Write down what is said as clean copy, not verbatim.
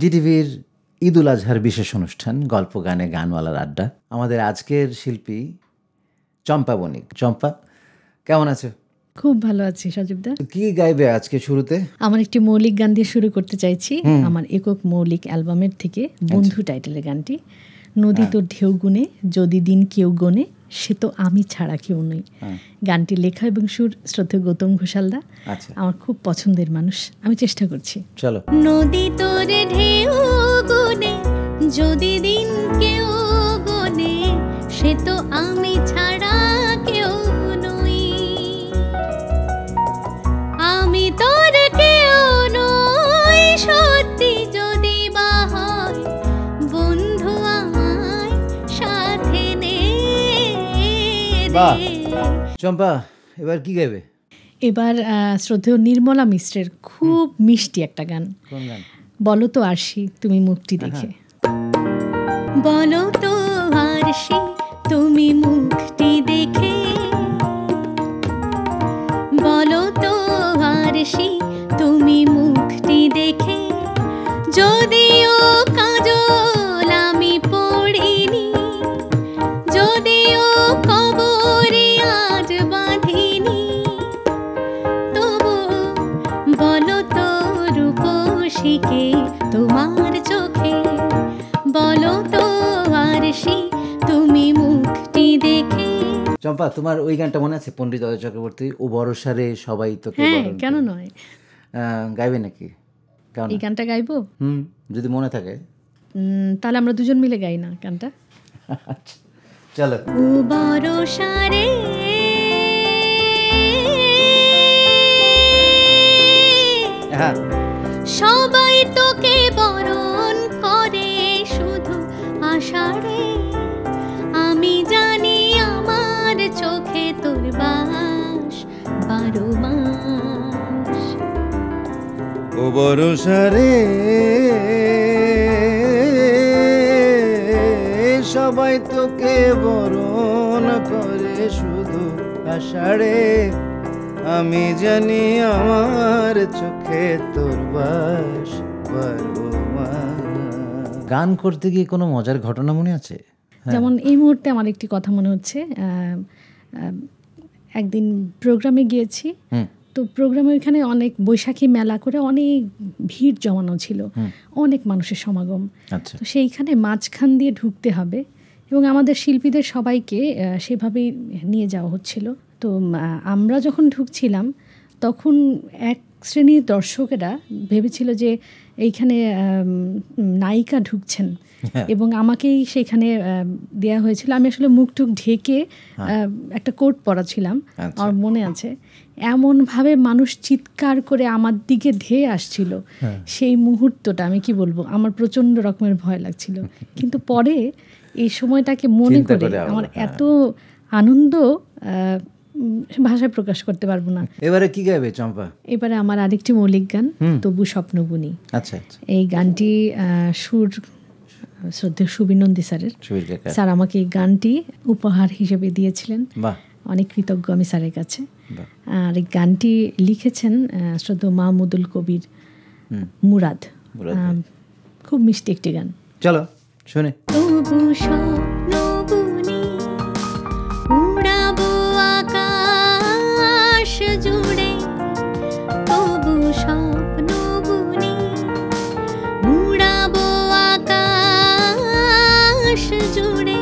জিটিভির ঈদ উল আজহার বিশেষ অনুষ্ঠান গল্প গানে গানওয়ালার আড্ডা। আমাদের আজকের শিল্পী চম্পা বণিক। চম্পা, কেমন আছো? খুব ভালো আছি সজীবদা। কি গাইবে আজকে শুরুতে? আমার একটি মৌলিক গান দিয়ে শুরু করতে চাইছি। আমার একক মৌলিক অ্যালবামের থেকে বন্ধু টাইটেলের গানটি। নদী তোর ঢেউ গুনে যদি দিন কেউ গনে সে তো আমি ছাড়া কেউ নই। গানটি লেখা এবং সুর শ্রদ্ধেয় গৌতম ঘোষালদা। আমার খুব পছন্দের মানুষ, আমি চেষ্টা করছি। চলো। নদী তোর ঢেউ গুনে যদি দিন কেউ গনে সে তো আমি ছাড়া কেউ নই। আমি তোর কেউ নই সত্যি যদি বা হয় বন্ধু আমায় সাথে নে। চম্পা, এবার কি গাইবে? এবার শ্রদ্ধেয় নির্মলা মিশ্রের খুব মিষ্টি একটা গান। কোন গান? বলো তো আরশি তুমি মুখটি দেখে। বলো তো আরশি তুমি মুখটি দেখে, বলো তো আরশি তুমি মুখটি দেখে, যদিও কাজল আমি পড়িনি, যদিও কবরে আজ বাঁধিনি, তবু বলো তো রূপসীকে তোমার চোখে, বলো তো আরশি তুমি মুখটি দেখে। চম্পা, তোমার ওই গানটা মনে আছে? পণ্ডিত অজয় চক্রবর্তী, ও বরসারে সবাই তো। হ্যাঁ, কেন নয়, গাইবে নাকি? এই গানটা গাইবো যদি মনে থাকে। তাহলে আমরা দুজন মিলে গাই না গানটা? চলো। ও বরসারে সবাই তোকে বরণ করে শুধু আষাঢ়ে, আমি জানি আমার চোখে তোর বাস 12 মাস। ও বরসারে সবাই তোকে বরণ করে শুধু আষাঢ়ে, আমি জানি আমার চোখে তোর বাস 12 মাস। গান করতে গিয়ে কোনো মজার ঘটনা মনে আছে? যেমন এই মুহূর্তে আমার একটি কথা মনে হচ্ছে। একদিন প্রোগ্রামে গিয়েছি, তো প্রোগ্রামে ওইখানে অনেক বৈশাখী মেলা করে অনেক ভিড় জমানো ছিল, অনেক মানুষের সমাগম। তো সেইখানে মাঝখান দিয়ে ঢুকতে হবে এবং আমাদের শিল্পীদের সবাইকে সেভাবেই নিয়ে যাওয়া হচ্ছিল। তো আমরা যখন ঢুকছিলাম তখন এক শ্রেণীর দর্শকেরা ভেবেছিল যে এইখানে নায়িকা ঢুকছেন এবং আমাকেই সেখানে দেয়া হয়েছিল। আমি আসলে মুখটুক ঢেকে একটা কোট পরা ছিলাম, আমার মনে আছে। এমনভাবে মানুষ চিৎকার করে আমার দিকে ধেয়ে আসছিল, সেই মুহূর্তটা আমি কি বলবো, আমার প্রচণ্ড রকমের ভয় লাগছিল। কিন্তু পরে এই সময়টাকে মনে করে আমার এত আনন্দ ভাষায় প্রকাশ করতে পারবো না। এবারে কি গাইবে চম্পা? এবারে আমার আরেকটি মৌলিক গান, তবু স্বপ্ন বুনি। আচ্ছা, এই গানটি সুর শ্রদ্ধেয় সুবীর নন্দী স্যারের। স্যার আমাকে এই গানটি উপহার হিসেবে দিয়েছিলেন, অনেক কৃতজ্ঞ আমি স্যারের কাছে। আর এই গানটি লিখেছেন শ্রদ্ধেয় মাহমুদুল কবির মুরাদ। খুব মিষ্টি একটি গান, চলো শুনে। তবু স্বপ্ন বুনি উড়াবো আকাশ জুড়ে, তবু স্বপ্ন বুনি উড়াবো আকাশ জুড়ে,